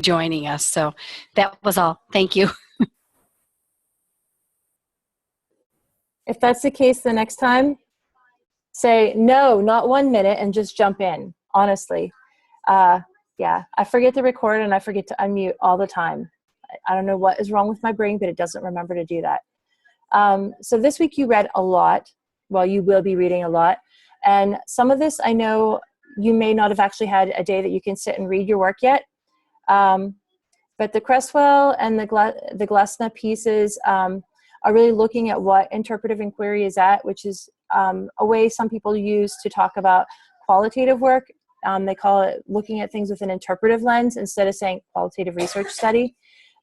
joining us. So that was all. Thank you. If that's the case, the next time, say, no, not 1 minute, and just jump in, honestly. Yeah, I forget to record and I forget to unmute all the time. I don't know what is wrong with my brain, but it doesn't remember to do that. So this week you read a lot. Well, you will be reading a lot. And some of this, I know you may not have actually had a day that you can sit and read your work yet. But the Cresswell and the Glessna pieces are really looking at what interpretive inquiry is at, which is a way some people use to talk about qualitative work. They call it looking at things with an interpretive lens instead of saying qualitative research study.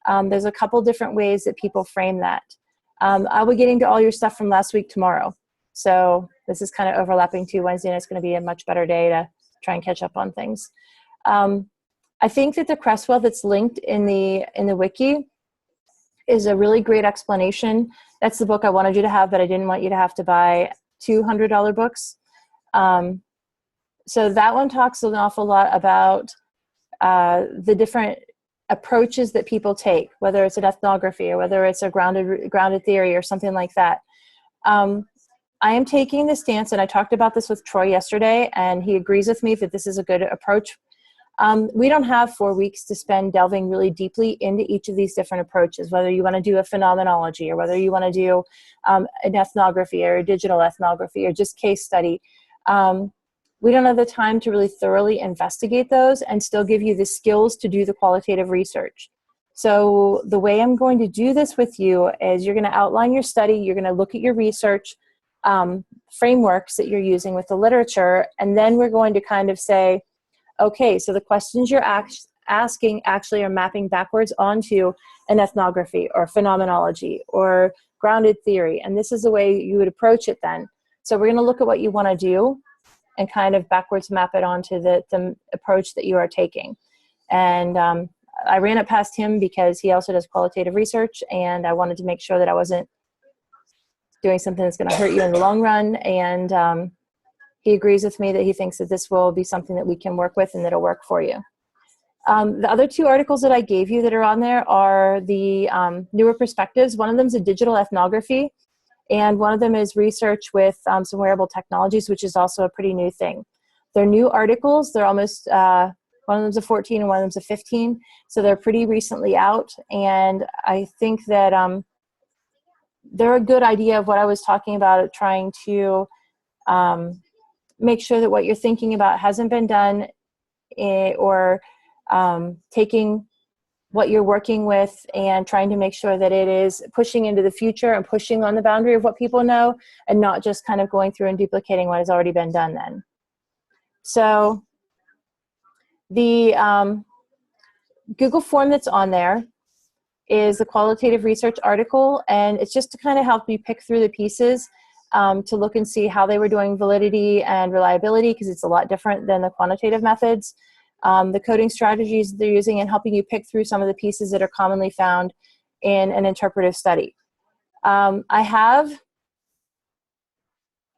There's a couple different ways that people frame that. I'll be getting to all your stuff from last week tomorrow. So this is kind of overlapping to Wednesday, and it's going to be a much better day to try and catch up on things. I think that the Cresswell that's linked in the wiki is a really great explanation. That's the book I wanted you to have, but I didn't want you to have to buy $200 books. So that one talks an awful lot about the different approaches that people take, whether it's an ethnography or whether it's a grounded theory or something like that. I am taking the stance, and I talked about this with Troy yesterday, and he agrees with me that this is a good approach. We don't have 4 weeks to spend delving really deeply into each of these different approaches, whether you want to do a phenomenology or whether you want to do an ethnography or a digital ethnography or just case study. We don't have the time to really thoroughly investigate those and still give you the skills to do the qualitative research. So the way I'm going to do this with you is you're going to outline your study, you're going to look at your research frameworks that you're using with the literature, and then we're going to kind of say, okay, so the questions you're asking actually are mapping backwards onto an ethnography or phenomenology or grounded theory, and this is the way you would approach it then. So we're going to look at what you want to do and kind of backwards map it onto the approach that you are taking. And I ran it past him because he also does qualitative research, and I wanted to make sure that I wasn't doing something that's going to hurt you in the long run. And he agrees with me that he thinks that this will be something that we can work with and that'll work for you. The other 2 articles that I gave you that are on there are the newer perspectives. One of them is a digital ethnography, and one of them is research with some wearable technologies, which is also a pretty new thing. They're new articles. They're almost, one of them's a 14 and one of them's a 15. So they're pretty recently out. And I think that they're a good idea of what I was talking about, trying to make sure that what you're thinking about hasn't been done, or taking what you're working with and trying to make sure that it is pushing into the future and pushing on the boundary of what people know, and not just kind of going through and duplicating what has already been done then. So the Google form that's on there is the qualitative research article, and it's just to kind of help you pick through the pieces to look and see how they were doing validity and reliability, because it's a lot different than the quantitative methods. The coding strategies they're using, and helping you pick through some of the pieces that are commonly found in an interpretive study. I have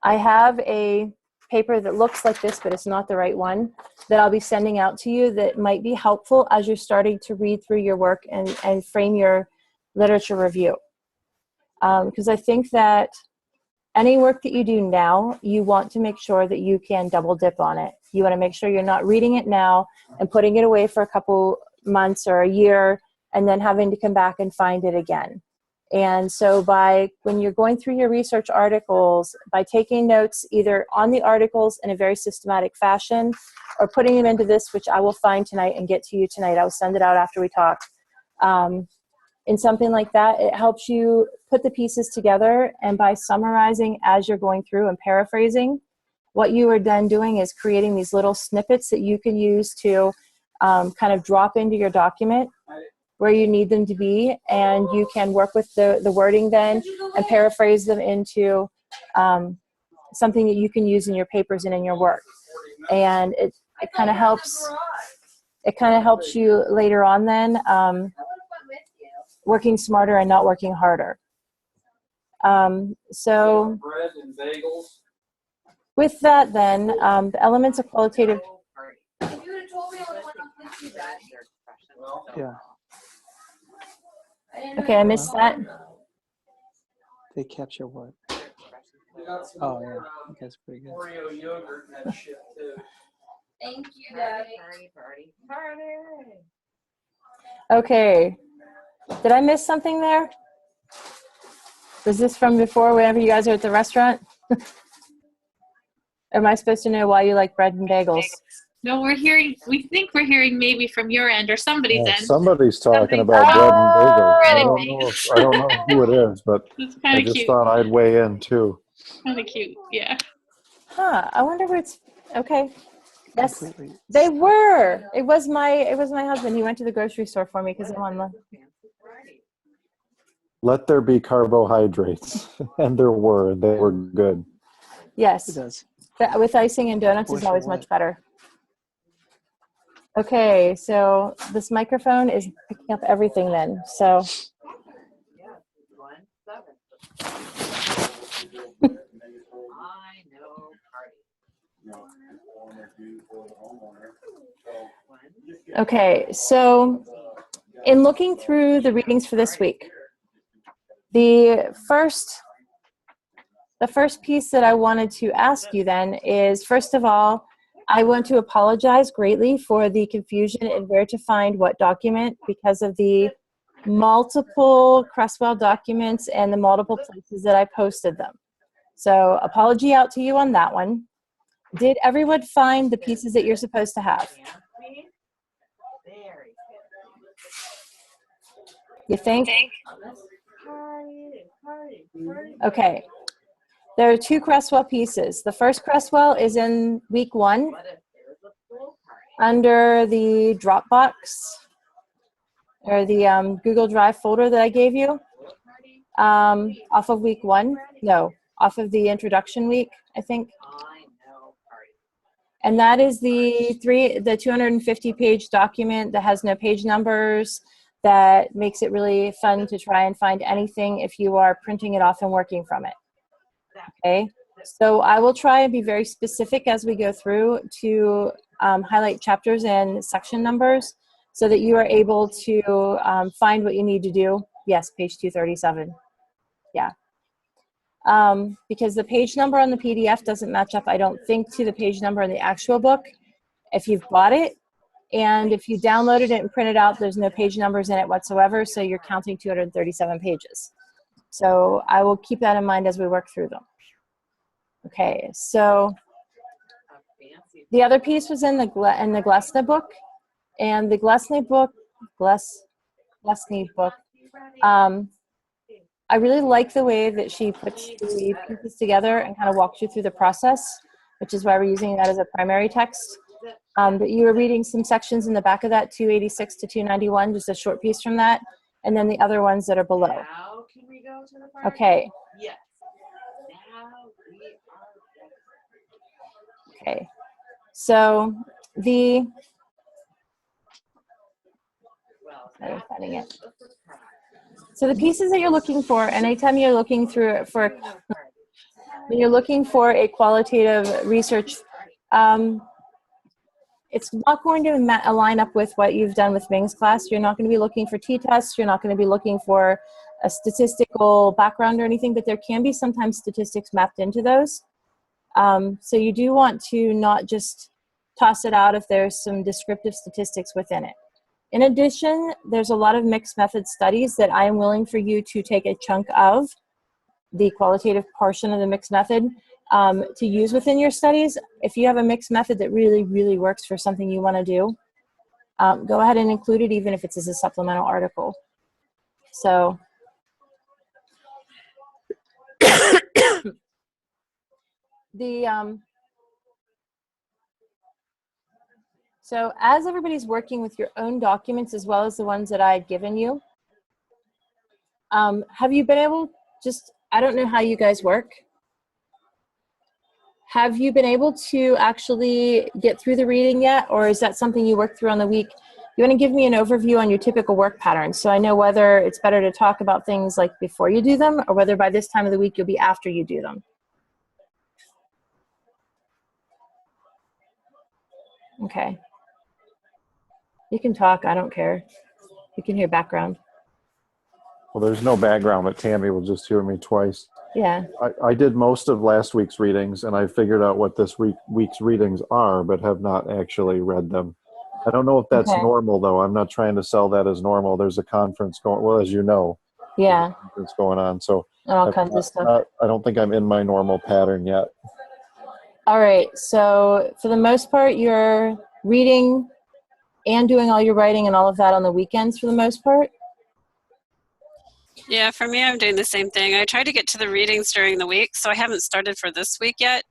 a paper that looks like this, but it's not the right one, that I'll be sending out to you that might be helpful as you're starting to read through your work and frame your literature review. Because I think that any work that you do now, you want to make sure that you can double dip on it. You want to make sure you're not reading it now and putting it away for a couple months or a year and then having to come back and find it again. And so when you're going through your research articles, by taking notes either on the articles in a very systematic fashion or putting them into this, which I will find tonight and get to you tonight, I will send it out after we talk. In something like that, it helps you put the pieces together, and by summarizing as you're going through and paraphrasing, what you are then doing is creating these little snippets that you can use to kind of drop into your document where you need them to be, and you can work with the wording then and paraphrase them into something that you can use in your papers and in your work. And it kind of helps you later on then working smarter and not working harder. So with that then, the elements of qualitative. Yeah, Okay, I missed that. they capture what? Oh yeah, that's pretty good. Oreo yogurt and that shit too. Thank you, Daddy. Okay. Did I miss something there? Was this from before, whenever you guys are at the restaurant? Am I supposed to know why you like bread and bagels? No, we think we're hearing maybe from your end or somebody's end. Somebody's talking Somebody's- about bread and bagels. Bread I and don't know who it is, but It's I kind of just cute. thought I'd weigh in too. Kind of cute, yeah. Huh, I wonder where it's, okay. Yes, Completely. they were. It was my husband. He went to the grocery store for me because I'm on the, Let there be carbohydrates, and they were good. yes. It does. With icing and donuts is Bush or always what? much better. Okay, so this microphone is picking up everything then. So okay, so in looking through the readings for this week, the first piece that I wanted to ask you then is, first of all, I want to apologize greatly for the confusion in where to find what document because of the multiple Crestwell documents and the multiple places that I posted them. So apology out to you on that one. Did everyone find the pieces that you're supposed to have? You think? Okay. There are two Crestwell pieces. The first Crestwell is in week 1 under the Dropbox or the Google Drive folder that I gave you off of week 1. No, off of the introduction week, I think. And that is the 250-page document that has no page numbers, that makes it really fun to try and find anything if you are printing it off and working from it. Okay, so I will try and be very specific as we go through to highlight chapters and section numbers so that you are able to find what you need to do. Yes, page 237. Yeah. Because the page number on the PDF doesn't match up, I don't think, to the page number in the actual book. If you've bought it and if you downloaded it and printed out, there's no page numbers in it whatsoever, so you're counting 237 pages. So I will keep that in mind as we work through them. Okay, so the other piece was in the Glessner book, and the Glessner book, I really like the way that she puts the pieces together and kind of walks you through the process, which is why we're using that as a primary text. But you were reading some sections in the back of that, 286 to 291, just a short piece from that, and then the other ones that are below. Now can we go to the party? Okay. Yes. Now we are Okay, so I'm finding it. So the pieces that you're looking for, and anytime you're looking through when you're looking for a qualitative research, it's not going to line up with what you've done with Ming's class. You're not going to be looking for t-tests. You're not going to be looking for a statistical background or anything, but there can be sometimes statistics mapped into those. So you do want to not just toss it out if there's some descriptive statistics within it. In addition, there's a lot of mixed method studies that I am willing for you to take a chunk of the qualitative portion of the mixed method to use within your studies. If you have a mixed method that really, really works for something you want to do, go ahead and include it even if it's as a supplemental article. So so as everybody's working with your own documents as well as the ones that I had given you, have you been able, I don't know how you guys work. Have you been able to actually get through the reading yet, or is that something you work through on the week? You want to give me an overview on your typical work patterns so I know whether it's better to talk about things like before you do them or whether by this time of the week you'll be after you do them. Okay. You can talk. I don't care. You can hear background. Well, there's no background, but Tammy will just hear me twice. Yeah. I did most of last week's readings, and I figured out what this week's readings are, but have not actually read them. I don't know if that's Okay. normal, though. I'm not trying to sell that as normal. There's a conference going, well, as you know, there's Yeah. a conference going on. So And all I've kinds of stuff. I don't think I'm in my normal pattern yet. All right. So for the most part, you're reading and doing all your writing and all of that on the weekends for the most part. Yeah, for me, I'm doing the same thing. I try to get to the readings during the week, so I haven't started for this week yet.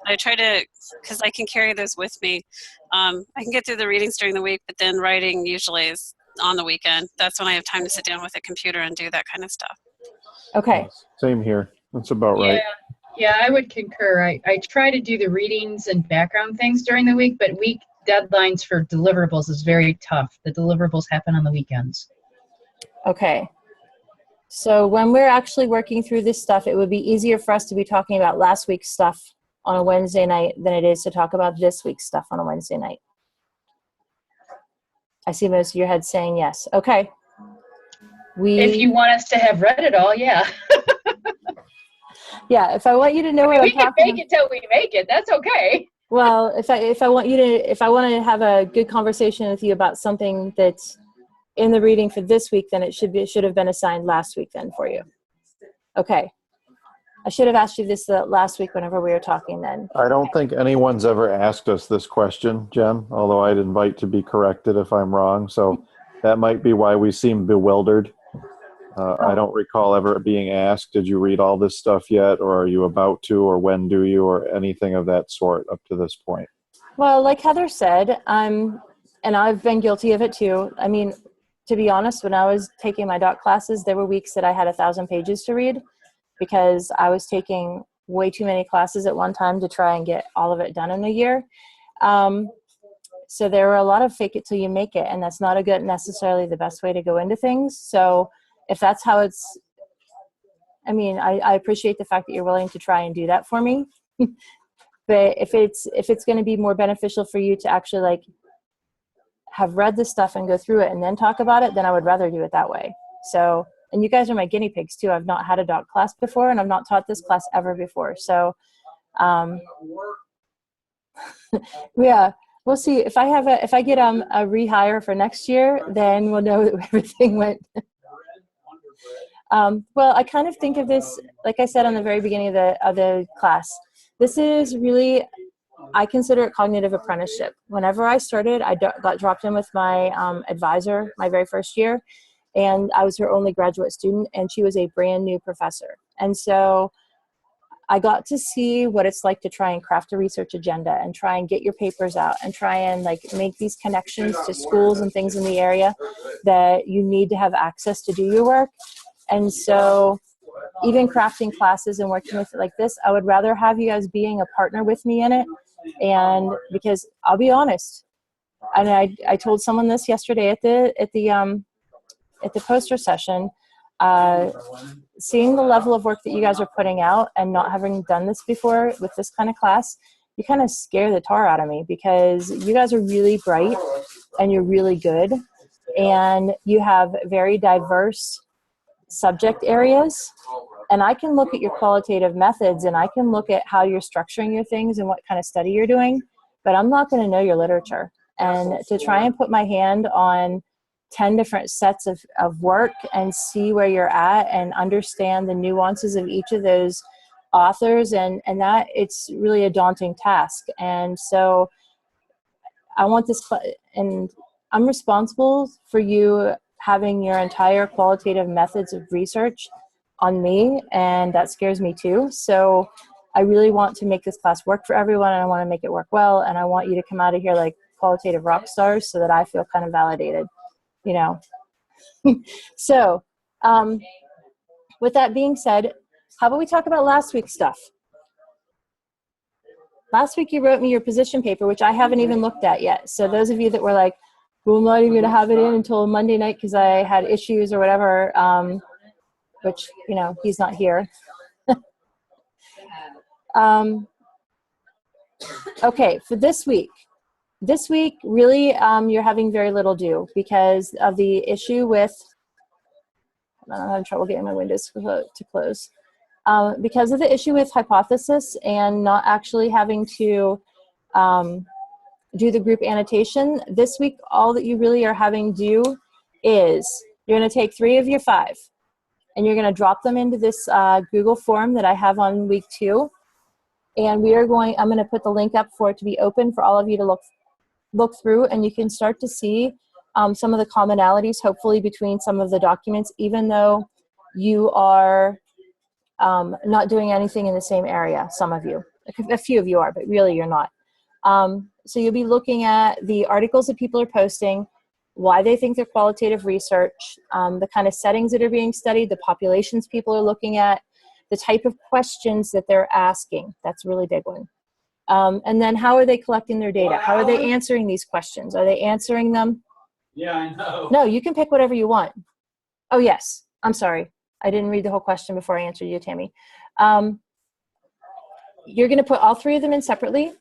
I try to, because I can carry those with me. I can get through the readings during the week, but then writing usually is on the weekend. That's when I have time to sit down with a computer and do that kind of stuff. Okay. Same here. That's about right. Yeah, I would concur. I try to do the readings and background things during the week, but week deadlines for deliverables is very tough. The deliverables happen on the weekends. Okay. So when we're actually working through this stuff, it would be easier for us to be talking about last week's stuff on a Wednesday night than it is to talk about this week's stuff on a Wednesday night. I see most of your heads saying yes. Okay. If you want us to have read it all, yeah. Yeah, if I want you to know what I'm We can talking fake it till we make it. That's okay. Well, if I want to have a good conversation with you about something that's in the reading for this week, then it should have been assigned last week then for you. Okay. I should have asked you this last week whenever we were talking then. I don't think anyone's ever asked us this question, Jen, although I'd invite to be corrected if I'm wrong. So that might be why we seem bewildered. I don't recall ever being asked, did you read all this stuff yet? Or are you about to? Or when do you? Or anything of that sort up to this point. Well, like Heather said, and I've been guilty of it too. I mean, to be honest, when I was taking my doc classes, there were weeks that I had 1,000 pages to read because I was taking way too many classes at one time to try and get all of it done in a year. So there were a lot of fake it till you make it, and that's not necessarily the best way to go into things. So if that's how it's, I mean, I appreciate the fact that you're willing to try and do that for me. But if it's going to be more beneficial for you to actually like have read the stuff and go through it and then talk about it, then I would rather do it that way. So, and you guys are my guinea pigs too. I've not had a doc class before, and I've not taught this class ever before. So, yeah, we'll see. If I get a rehire for next year, then we'll know that everything went. Well, I kind of think of this, like I said on the very beginning of the class, this is really, I consider it cognitive apprenticeship. Whenever I started, I got dropped in with my advisor my very first year, and I was her only graduate student, and she was a brand new professor. And so I got to see what it's like to try and craft a research agenda and try and get your papers out and try and like make these connections to schools and things in the area that you need to have access to do your work. And so even crafting classes and working with it like this, I would rather have you guys being a partner with me in it. And because I'll be honest, and I told someone this yesterday at the poster session, seeing the level of work that you guys are putting out and not having done this before with this kind of class, you kind of scare the tar out of me because you guys are really bright and you're really good and you have very diverse subject areas. And I can look at your qualitative methods and I can look at how you're structuring your things and what kind of study you're doing, but I'm not going to know your literature. And to try and put my hand on 10 different sets of work and see where you're at and understand the nuances of each of those authors and that it's really a daunting task. And so I want this, and I'm responsible for you having your entire qualitative methods of research on me, and that scares me too. So I really want to make this class work for everyone, and I want to make it work well, and I want you to come out of here like qualitative rock stars so that I feel kind of validated, you know. So with that being said, how about we talk about last week's stuff? Last week you wrote me your position paper, which I haven't even looked at yet. So those of you that were like, well, I'm not even going to have it in until Monday night because I had issues or whatever, which, you know, he's not here. Okay, for this week, This week, really, you're having very little due because of the issue with, I'm having trouble getting my windows to close. Because of the issue with hypothesis and not actually having to do the group annotation, this week, all that you really are having due is you're going to take 3 of your 5 and you're going to drop them into this Google form that I have on week 2. And I'm going to put the link up for it to be open for all of you to look through, and you can start to see some of the commonalities, hopefully, between some of the documents, even though you are not doing anything in the same area. Some of you, a few of you are, but really you're not. So you'll be looking at the articles that people are posting, why they think they're qualitative research, the kind of settings that are being studied, the populations people are looking at, the type of questions that they're asking. That's a really big one. And then how are they collecting their data? How are they answering these questions? Are they answering them? Yeah, I know. No, you can pick whatever you want. Oh, yes. I'm sorry. I didn't read the whole question before I answered you, Tammy. You're going to put all 3 of them in separately,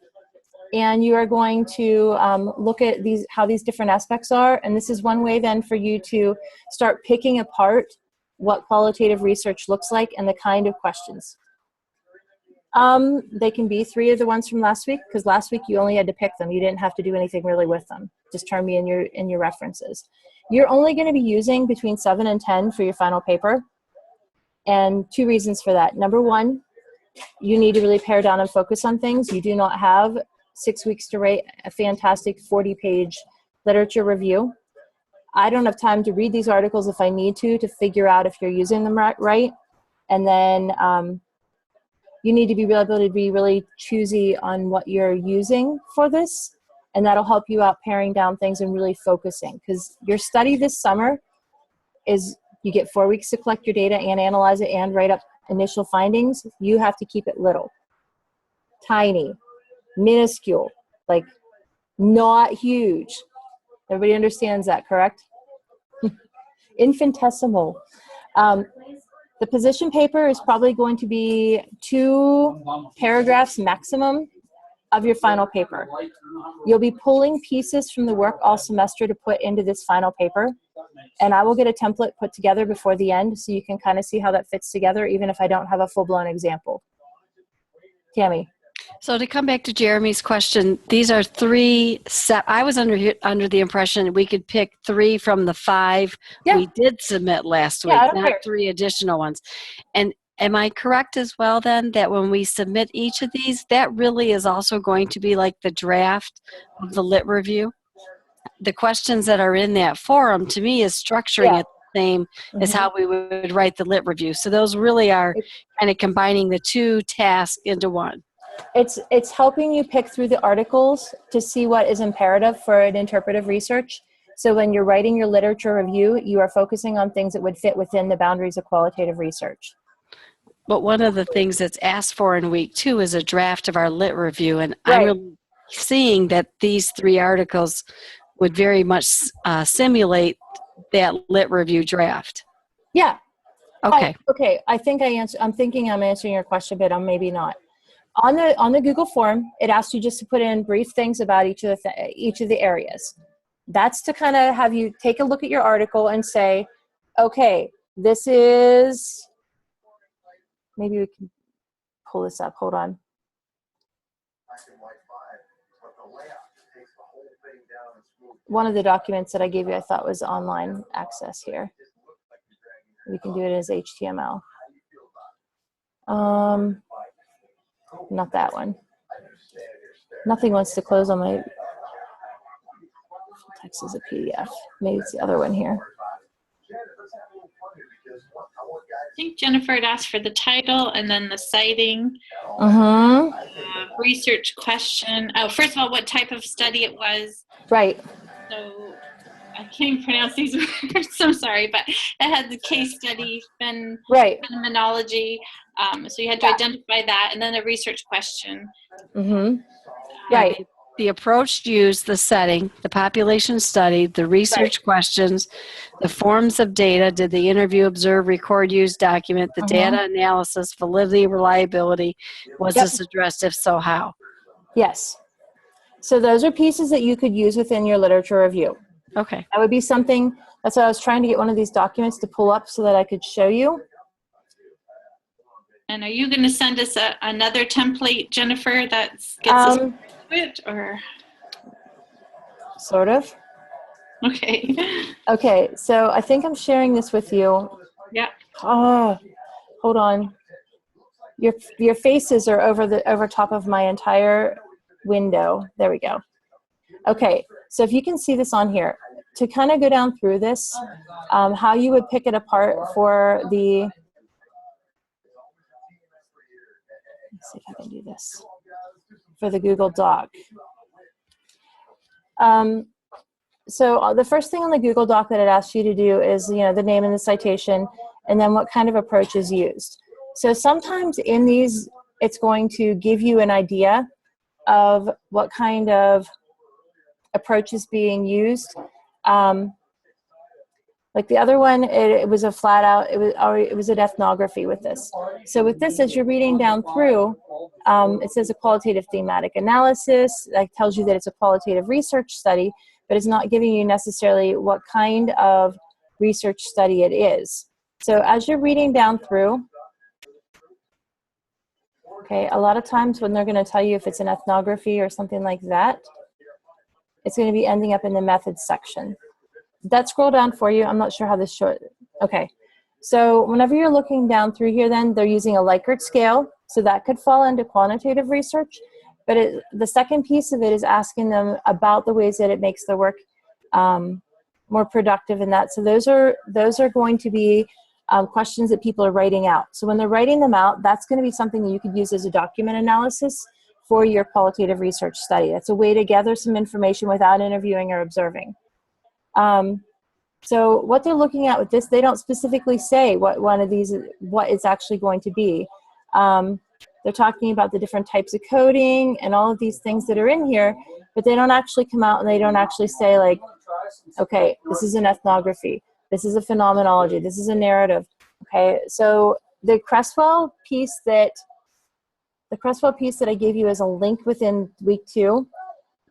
and you are going to look at how these different aspects are. And this is one way then for you to start picking apart what qualitative research looks like and the kind of questions. They can be 3 of the ones from last week, because last week you only had to pick them. You didn't have to do anything really with them. Just turn me in your references. You're only going to be using between 7 and 10 for your final paper. And 2 reasons for that. Number 1, you need to really pare down and focus on things. You do not have 6 weeks to write a fantastic 40-page literature review. I don't have time to read these articles if I need to figure out if you're using them right. And then you need to be able to be really choosy on what you're using for this, and that'll help you out paring down things and really focusing. Because your study this summer is, you get 4 weeks to collect your data and analyze it and write up initial findings. You have to keep it little, tiny, minuscule, like not huge. Everybody understands that, correct? Infinitesimal. The position paper is probably going to be 2 paragraphs maximum of your final paper. You'll be pulling pieces from the work all semester to put into this final paper. And I will get a template put together before the end so you can kind of see how that fits together, even if I don't have a full-blown example. Tammy. So to come back to Jeremy's question, these are 3 set. I was under the impression we could pick 3 from the 5 we did submit last week, not care. 3 additional ones. And am I correct as well then that when we submit each of these, that really is also going to be like the draft of the lit review? The questions that are in that forum, to me, is structuring it the same as how we would write the lit review. So those really are kind of combining the 2 tasks into one. It's helping you pick through the articles to see what is imperative for an interpretive research. So when you're writing your literature review, you are focusing on things that would fit within the boundaries of qualitative research. But one of the things that's asked for in week 2 is a draft of our lit review. And I'm really seeing that these 3 articles would very much simulate that lit review draft. Yeah. Okay. Okay. I think I'm thinking I'm answering your question, but I'm maybe not. On the Google form, it asks you just to put in brief things about each of the areas. That's to kind of have you take a look at your article and say, okay, this is, maybe we can pull this up. Hold on. One of the documents that I gave you, I thought was online access here. We can do it as HTML. Not that one. Nothing wants to close on my text as a PDF. Maybe it's the other one here. I think Jennifer had asked for the title and then the citing, research question. Oh, first of all, what type of study it was. Right. So I can't even pronounce these words. I'm sorry, but it had the case study, phenomenology. So you had to identify that, and then the research question. Right. The approach used the setting, the population study, the research questions, the forms of data, did the interview, observe, record, use, document, the data analysis, validity, reliability. Was this addressed? If so, how? Yes. So those are pieces that you could use within your literature review. Okay. That would be something, that's why I was trying to get one of these documents to pull up so that I could show you. And are you going to send us another template, Jennifer, that gets us to it, or? Sort of. Okay. Okay, so I think I'm sharing this with you. Yeah. Oh, hold on. Your faces are over top of my entire window. There we go. Okay, so if you can see this on here, to kind of go down through this, how you would pick it apart for the, let's see if I can do this, for the Google Doc. So the first thing on the Google Doc that it asks you to do is, the name and the citation, and then what kind of approach is used. So sometimes in these, it's going to give you an idea of what kind of approach is being used. Like the other one, it was a flat out, it was an ethnography with this. So with this, as you're reading down through, it says a qualitative thematic analysis. That tells you that it's a qualitative research study, but it's not giving you necessarily what kind of research study it is. So as you're reading down through, okay, a lot of times when they're going to tell you if it's an ethnography or something like that, it's going to be ending up in the methods section. That scroll down for you. I'm not sure how this short. Okay, so whenever you're looking down through here, then they're using a Likert scale, so that could fall into quantitative research. But the second piece of it is asking them about the ways that it makes their work more productive in that. So those are going to be questions that people are writing out. So when they're writing them out, that's going to be something that you could use as a document analysis for your qualitative research study. That's a way to gather some information without interviewing or observing. So what they're looking at with this, they don't specifically say what one of these, what it's actually going to be. They're talking about the different types of coding and all of these things that are in here, but they don't actually come out and they don't actually say like, okay, this is an ethnography, this is a phenomenology, this is a narrative. Okay, so the Cresswell piece that I gave you as a link within week 2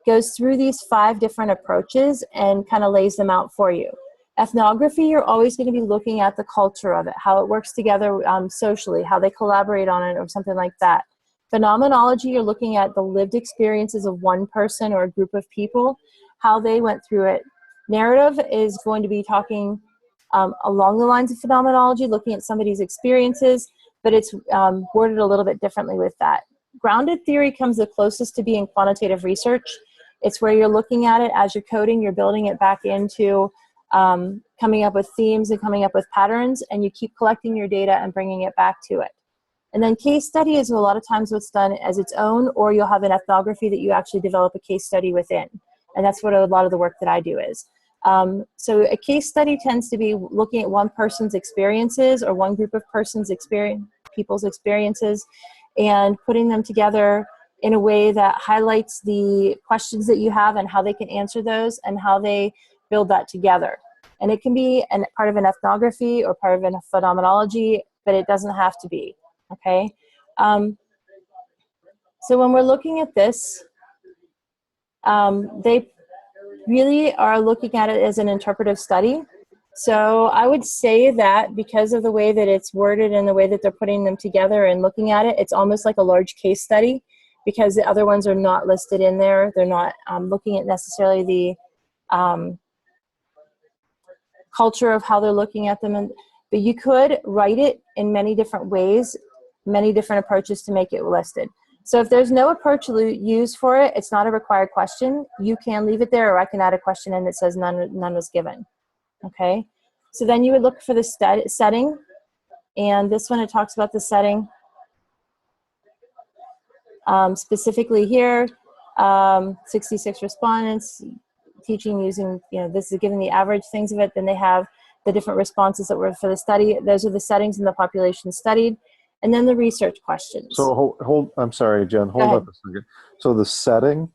goes through these 5 different approaches and kind of lays them out for you. Ethnography, you're always going to be looking at the culture of it, how it works together socially, how they collaborate on it or something like that. Phenomenology, you're looking at the lived experiences of one person or a group of people, how they went through it. Narrative is going to be talking along the lines of phenomenology, looking at somebody's experiences, but it's worded a little bit differently with that. Grounded theory comes the closest to being quantitative research. It's where you're looking at it as you're coding, you're building it back into coming up with themes and coming up with patterns, and you keep collecting your data and bringing it back to it. And then case study is a lot of times what's done as its own, or you'll have an ethnography that you actually develop a case study within. And that's what a lot of the work that I do is. So a case study tends to be looking at one person's experiences or one group of people's experiences and putting them together in a way that highlights the questions that you have and how they can answer those and how they build that together. And it can be part of an ethnography or part of a phenomenology, but it doesn't have to be, okay? So when we're looking at this, they really are looking at it as an interpretive study. So I would say that because of the way that it's worded and the way that they're putting them together and looking at it, it's almost like a large case study because the other ones are not listed in there. They're not looking at necessarily the culture of how they're looking at them. But you could write it in many different ways, many different approaches to make it listed. So if there's no approach used for it, it's not a required question. You can leave it there, or I can add a question and it says none was given. Okay, so then you would look for the setting, and this one it talks about the setting. Specifically here, 66 respondents, teaching using, this is given the average things of it, then they have the different responses that were for the study. Those are the settings in the population studied, and then the research questions. So I'm sorry, Jen, hold up a second. So the setting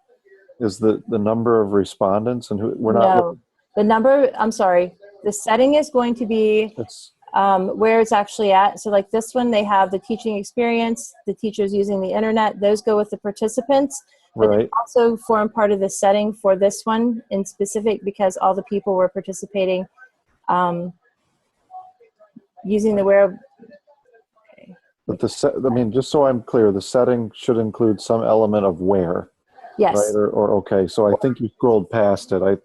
is the number of respondents, and we're not. No, the number, I'm sorry, the setting is going to be where it's actually at. So like this one, they have the teaching experience, the teachers using the internet, those go with the participants. But Right. they also form part of the setting for this one in specific because all the people were participating using the wearable. Okay. But I mean, just so I'm clear, the setting should include some element of wear, Yes. right? Or okay, so I think you scrolled past it. It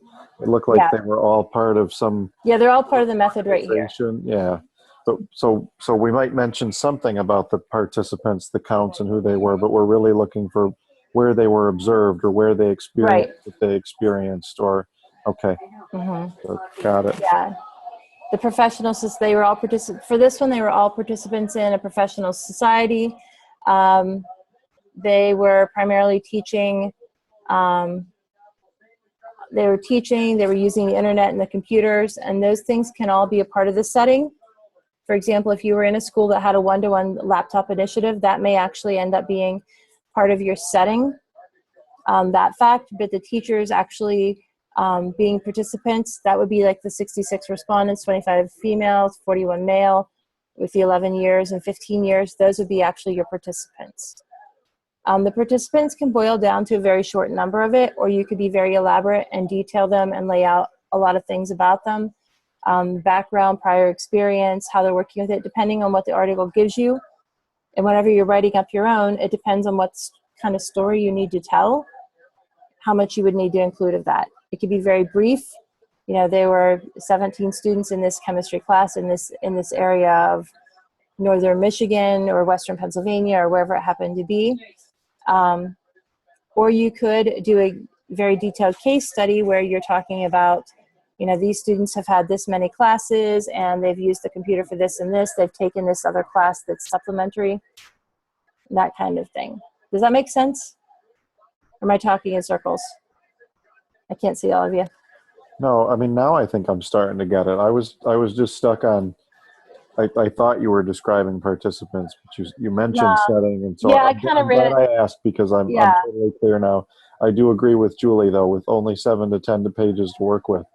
looked like they were all part of some. Yeah, they're all part of the method right here. organization. Yeah. But so we might mention something about the participants, the counts, and who they were, but we're really looking for where they were observed or where they experienced what they experienced. Or okay, so, got it. Yeah. The professionals, they were all for this one, they were all participants in a professional society. They were primarily teaching. They were using the internet and the computers, and those things can all be a part of the setting. For example, if you were in a school that had a one-to-one laptop initiative, that may actually end up being part of your setting, that fact, but the teachers actually being participants, that would be like the 66 respondents, 25 females, 41 male, with the 11 years and 15 years, those would be actually your participants. The participants can boil down to a very short number of it, or you could be very elaborate and detail them and lay out a lot of things about them. Background, prior experience, how they're working with it, depending on what the article gives you. And whenever you're writing up your own, it depends on what kind of story you need to tell, how much you would need to include of that. It could be very brief. You know, there were 17 students in this chemistry class in this area of northern Michigan or western Pennsylvania or wherever it happened to be. Or you could do a very detailed case study where you're talking about, you know, these students have had this many classes and they've used the computer for this and this. They've taken this other class that's supplementary, that kind of thing. Does that make sense? Or am I talking in circles? I can't see all of you. No, I mean, now I think I'm starting to get it. I was just stuck on, I thought you were describing participants, but you mentioned setting, and so yeah, I'm glad I asked because I'm totally clear now. I do agree with Julie, though, with only 7 to 10 pages to work with.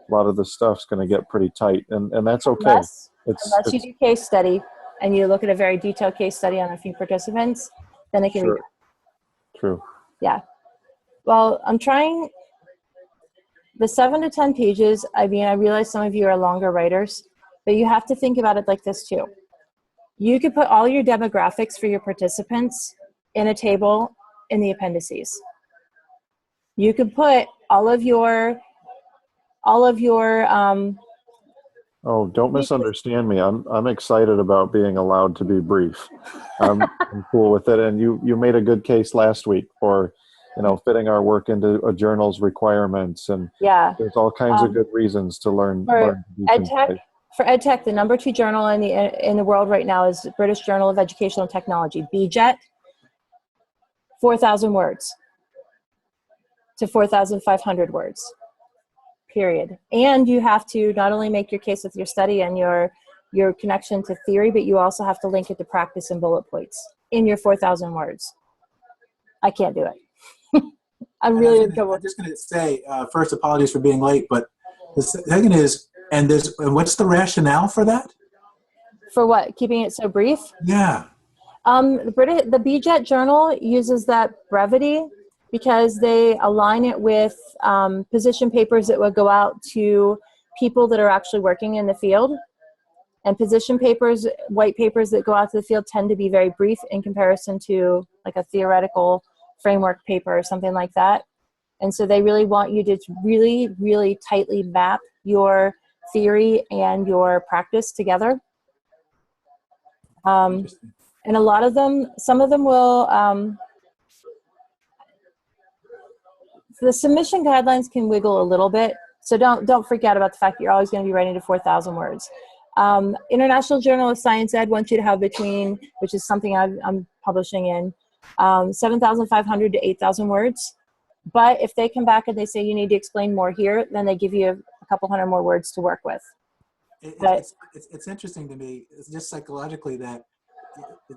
A lot of the stuff's going to get pretty tight, and that's okay. Unless you do case study and you look at a very detailed case study on a few participants, then it can be done. True. Yeah. Well, I'm trying the 7 to 10 pages. I mean, I realize some of you are longer writers, but you have to think about it like this too. You could put all your demographics for your participants in a table in the appendices. You could put all of your oh, don't misunderstand me. I'm excited about being allowed to be brief. I'm cool with it. And you made a good case last week for, you know, fitting our work into a journal's requirements, and there's all kinds of good reasons to learn. For EdTech, the number 2 journal in the world right now is British Journal of Educational Technology, BJET, 4,000 words to 4,500 words, period. And you have to not only make your case with your study and your connection to theory, but you also have to link it to practice and bullet points in your 4,000 words. I can't do it. I'm just going to say, first, apologies for being late, but the second is, and what's the rationale for that? For what? Keeping it so brief? Yeah. The BJET journal uses that brevity because they align it with position papers that would go out to people that are actually working in the field. And position papers, white papers that go out to the field tend to be very brief in comparison to like a theoretical framework paper or something like that. And so they really want you to really, really tightly map your theory and your practice together. And a lot of them, some of them will, the submission guidelines can wiggle a little bit. So don't freak out about the fact that you're always going to be writing to 4,000 words. International Journal of Science Ed wants you to have between, which is something I'm publishing in, 7,500 to 8,000 words. But if they come back and they say you need to explain more here, then they give you a couple hundred more words to work with. It's interesting to me, it's just psychologically, that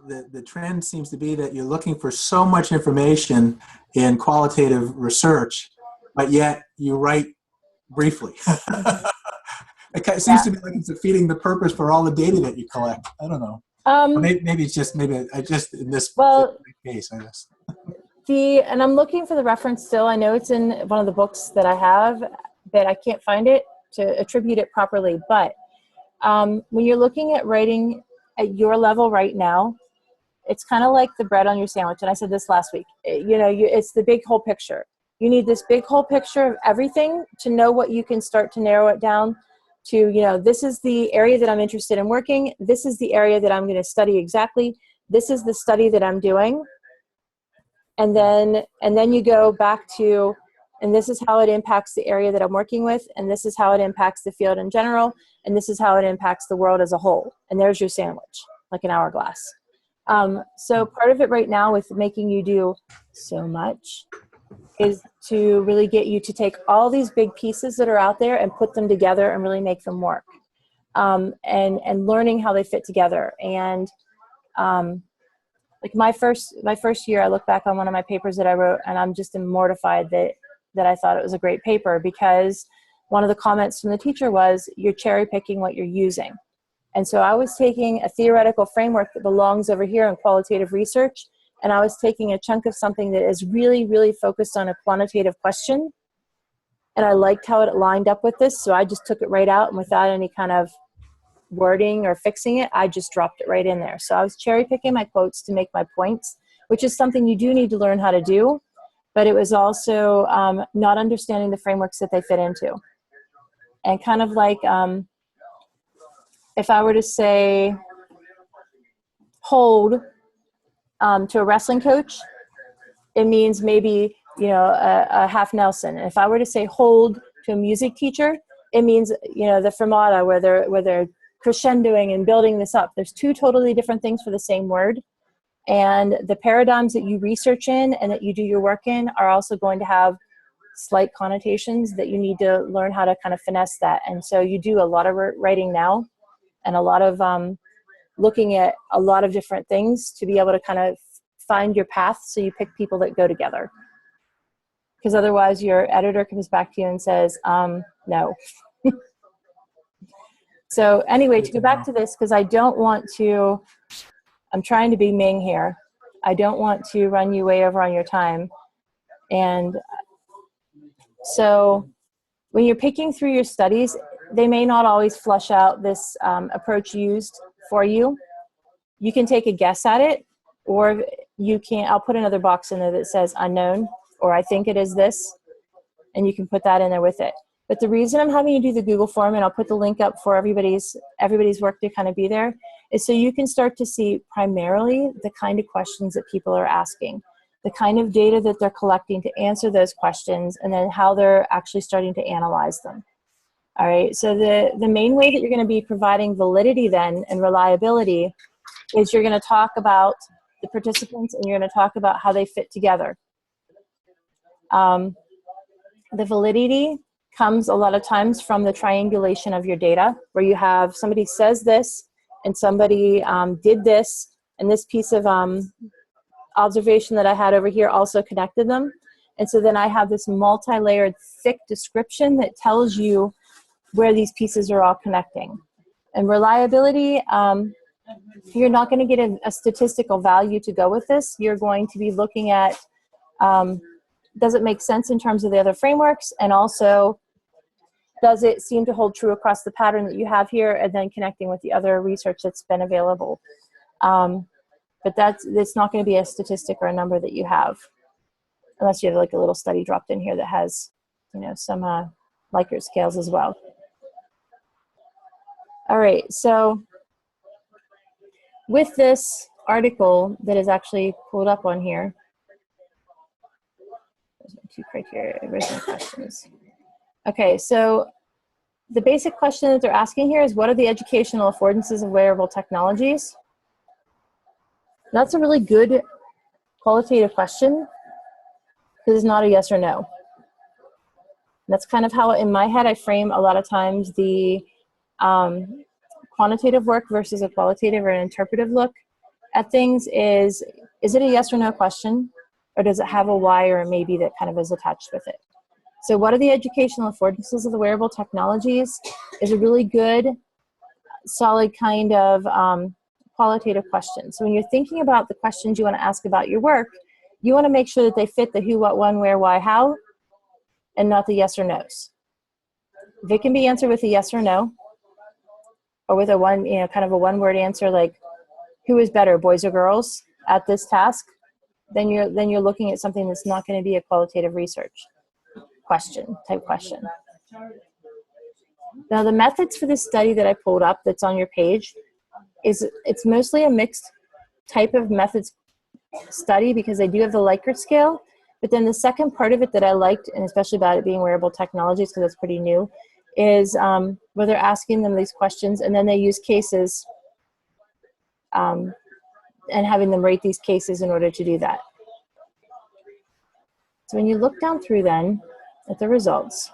the trend seems to be that you're looking for so much information in qualitative research, but yet you write briefly. It seems to me like it's defeating the purpose for all the data that you collect. I don't know. Maybe it's just I just in this case, I guess. And I'm looking for the reference still. I know it's in one of the books that I have, but I can't find it to attribute it properly. But when you're looking at writing at your level right now, it's kind of like the bread on your sandwich. And I said this last week, it's the big whole picture. You need this big whole picture of everything to know what you can start to narrow it down to, this is the area that I'm interested in working. This is the area that I'm going to study exactly. This is the study that I'm doing. And then you go back to, and this is how it impacts the area that I'm working with. And this is how it impacts the field in general. And this is how it impacts the world as a whole. And there's your sandwich, like an hourglass. So part of it right now with making you do so much is to really get you to take all these big pieces that are out there and put them together and really make them work. And learning how they fit together. And like my first year, I look back on one of my papers that I wrote, and I'm just mortified that I thought it was a great paper, because one of the comments from the teacher was, you're cherry picking what you're using. And so I was taking a theoretical framework that belongs over here in qualitative research, and I was taking a chunk of something that is really, really focused on a quantitative question. And I liked how it lined up with this, so I just took it right out, and without any kind of wording or fixing it, I just dropped it right in there. So I was cherry picking my quotes to make my points, which is something you do need to learn how to do, but it was also not understanding the frameworks that they fit into. And kind of like, if I were to say hold to a wrestling coach, it means maybe, a half Nelson. And if I were to say hold to a music teacher, it means, the fermata where they're crescendoing and building this up. There's two totally different things for the same word. And the paradigms that you research in and that you do your work in are also going to have slight connotations that you need to learn how to kind of finesse that. And so you do a lot of writing now and a lot of looking at a lot of different things to be able to kind of find your path, so you pick people that go together. Because otherwise your editor comes back to you and says, no. So anyway, to go back to this, because I don't want to, I'm trying to be Ming here. I don't want to run you way over on your time. And so when you're picking through your studies, they may not always flush out this approach used for you. You can take a guess at it, or you can, I'll put another box in there that says unknown, or I think it is this, and you can put that in there with it. But the reason I'm having you do the Google form, and I'll put the link up for everybody's work to kind of be there, is so you can start to see primarily the kind of questions that people are asking, the kind of data that they're collecting to answer those questions, and then how they're actually starting to analyze them. All right, so the main way that you're going to be providing validity then and reliability is you're going to talk about the participants, and you're going to talk about how they fit together. The validity comes a lot of times from the triangulation of your data, where you have somebody says this, and somebody did this, and this piece of observation that I had over here also connected them. And so then I have this multi-layered thick description that tells you where these pieces are all connecting. And reliability, you're not going to get a statistical value to go with this. You're going to be looking at, does it make sense in terms of the other frameworks? And also, does it seem to hold true across the pattern that you have here, and then connecting with the other research that's been available? But it's not going to be a statistic or a number that you have, unless you have like a little study dropped in here that has, some Likert scales as well. All right, so with this article that is actually pulled up on here, there's my two criteria, original questions. Okay, so the basic question that they're asking here is, what are the educational affordances of wearable technologies? That's a really good qualitative question, because it's not a yes or no. That's kind of how, in my head, I frame a lot of times the quantitative work versus a qualitative or an interpretive look at things. Is it a yes or no question, or does it have a why or a maybe that kind of is attached with it? So what are the educational affordances of the wearable technologies is a really good, solid kind of qualitative question. So when you're thinking about the questions you want to ask about your work, You want to make sure that they fit the who, what, when, where, why, how, and not the yes or no's. If it can be answered with a yes or no, or with a one, kind of a one-word answer like, who is better, boys or girls, at this task, then you're looking at something that's not going to be a qualitative research type question. Now, the methods for this study that I pulled up that's on your page it's mostly a mixed type of methods study because they do have the Likert scale. But then the second part of it that I liked, and especially about it being wearable technologies because it's pretty new, is where they're asking them these questions and then they use cases and having them rate these cases in order to do that. So when you look down through then at the results,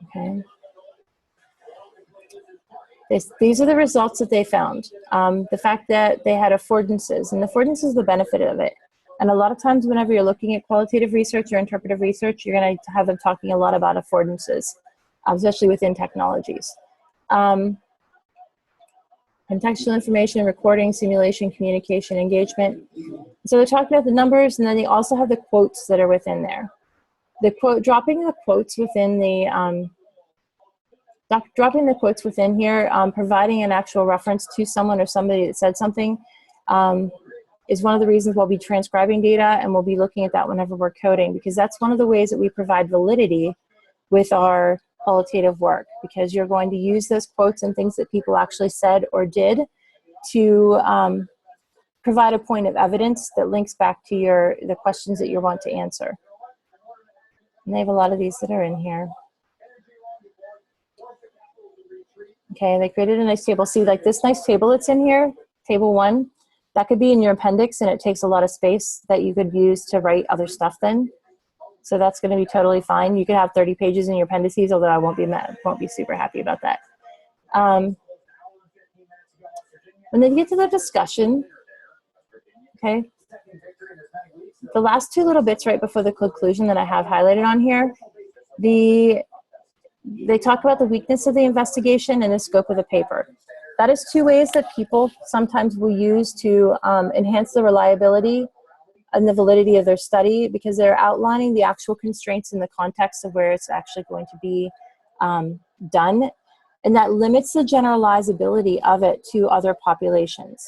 okay, these are the results that they found. The fact that they had affordances, and affordance is the benefit of it. And a lot of times whenever you're looking at qualitative research or interpretive research, you're going to have them talking a lot about affordances, especially within technologies. Contextual information, recording, simulation, communication, engagement. So they're talking about the numbers, and then they also have the quotes that are within there. The quote, dropping the quotes within the dropping the quotes within here, providing an actual reference to someone or somebody that said something is one of the reasons we'll be transcribing data, and we'll be looking at that whenever we're coding, because that's one of the ways that we provide validity with our qualitative work, because you're going to use those quotes and things that people actually said or did to provide a point of evidence that links back to the questions that you want to answer. And they have a lot of these that are in here. Okay, they created a nice table. See, like this nice table that's in here, table 1, that could be in your appendix, and it takes a lot of space that you could use to write other stuff then. So that's going to be totally fine. You could have 30 pages in your appendices, although I won't be super happy about that. When they get to the discussion, okay, the last two little bits right before the conclusion that I have highlighted on here, they talk about the weakness of the investigation and the scope of the paper. That is two ways that people sometimes will use to enhance the reliability and the validity of their study, because they're outlining the actual constraints in the context of where it's actually going to be done. And that limits the generalizability of it to other populations.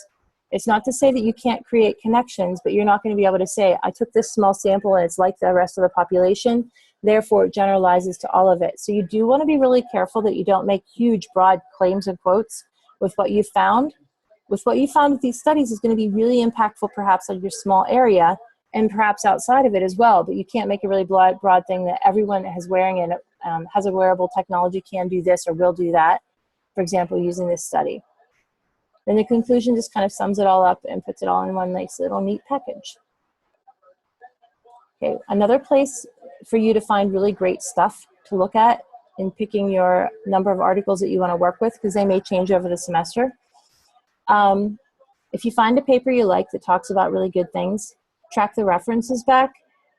It's not to say that you can't create connections, but you're not going to be able to say, I took this small sample and it's like the rest of the population, therefore it generalizes to all of it. So you do want to be really careful that you don't make huge, broad claims and quotes with what you found. With what you found with these studies is going to be really impactful perhaps on your small area and perhaps outside of it as well, but you can't make a really broad thing that everyone that is wearing it has a wearable technology can do this or will do that, for example, using this study. Then the conclusion just kind of sums it all up and puts it all in one nice little neat package. Okay, another place for you to find really great stuff to look at in picking your number of articles that you want to work with, because they may change over the semester. If you find a paper you like that talks about really good things, track the references back,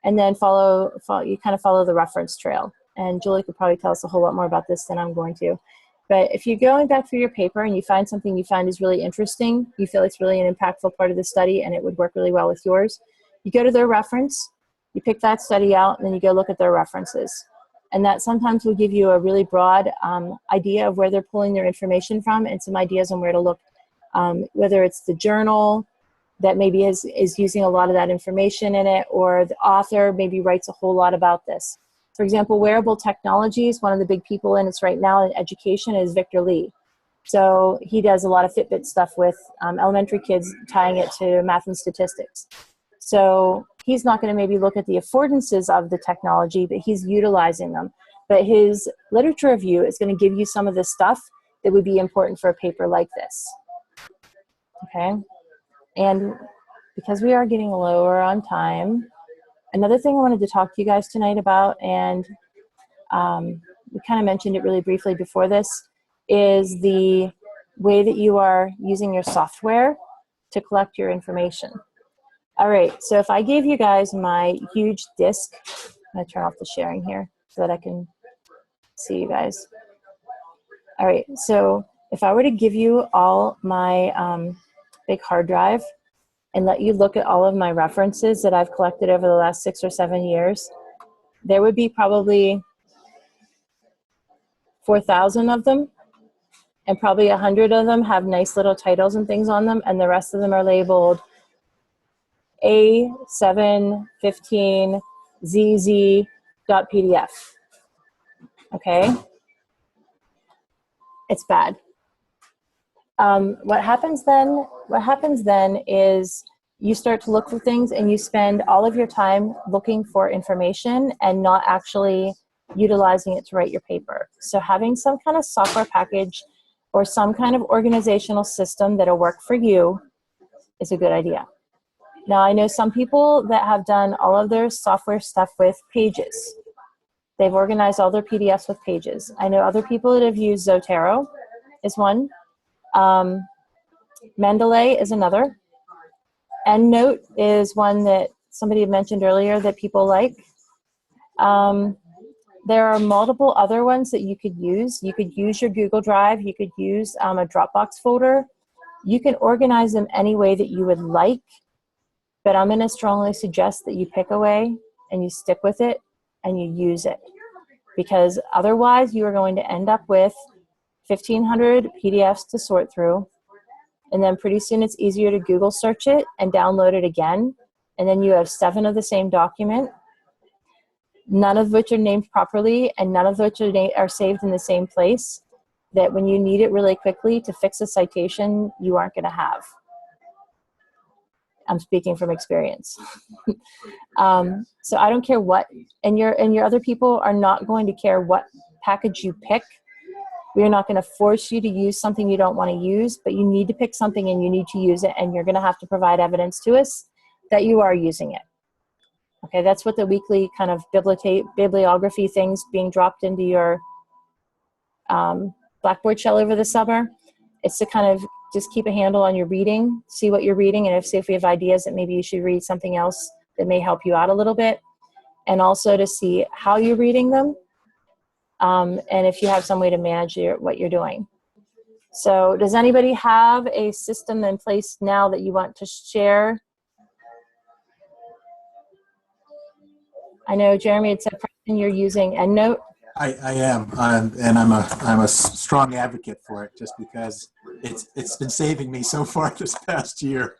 and then you kind of follow the reference trail. And Julie could probably tell us a whole lot more about this than I'm going to. But if you're going back through your paper and you find something you find is really interesting, you feel it's really an impactful part of the study and it would work really well with yours, you go to their reference, you pick that study out, and then you go look at their references. And that sometimes will give you a really broad idea of where they're pulling their information from and some ideas on where to look. Whether it's the journal that maybe is using a lot of that information in it, or the author maybe writes a whole lot about this. For example, wearable technologies, one of the big people in this right now in education is Victor Lee. So he does a lot of Fitbit stuff with elementary kids, tying it to math and statistics. So he's not going to maybe look at the affordances of the technology, but he's utilizing them. But his literature review is going to give you some of the stuff that would be important for a paper like this. Okay, and because we are getting lower on time, another thing I wanted to talk to you guys tonight about, and we kind of mentioned it really briefly before this, is the way that you are using your software to collect your information. All right, so if I gave you guys my huge disk, I'm going to turn off the sharing here so that I can see you guys. All right, so if I were to give you all my big hard drive, and let you look at all of my references that I've collected over the last 6 or 7 years, there would be probably 4,000 of them, and probably 100 of them have nice little titles and things on them, and the rest of them are labeled A715ZZ.pdf. Okay? It's bad. What happens then is you start to look for things and you spend all of your time looking for information and not actually utilizing it to write your paper. So having some kind of software package or some kind of organizational system that'll work for you is a good idea. Now, I know some people that have done all of their software stuff with Pages. They've organized all their PDFs with Pages. I know other people that have used Zotero is one. Mendeley is another. EndNote is one that somebody had mentioned earlier that people like. There are multiple other ones that you could use. You could use your Google Drive. You could use a Dropbox folder. You can organize them any way that you would like, but I'm going to strongly suggest that you pick a way and you stick with it and you use it, because otherwise you are going to end up with 1,500 PDFs to sort through, and then pretty soon it's easier to Google search it and download it again, and then you have 7 of the same document, none of which are named properly and none of which are saved in the same place, that when you need it really quickly to fix a citation, you aren't going to have. I'm speaking from experience. So I don't care what, and your other people are not going to care what package you pick. We're not going to force you to use something you don't want to use, but you need to pick something and you need to use it, and you're going to have to provide evidence to us that you are using it. Okay, that's what the weekly kind of bibliography things being dropped into your Blackboard shell over the summer. It's to kind of just keep a handle on your reading, see what you're reading, and see if we have ideas that maybe you should read something else that may help you out a little bit, and also to see how you're reading them, and if you have some way to manage what you're doing. So does anybody have a system in place now that you want to share? I know Jeremy had said, Preston, you're using EndNote. I am, and I'm a strong advocate for it, just because it's been saving me so far this past year.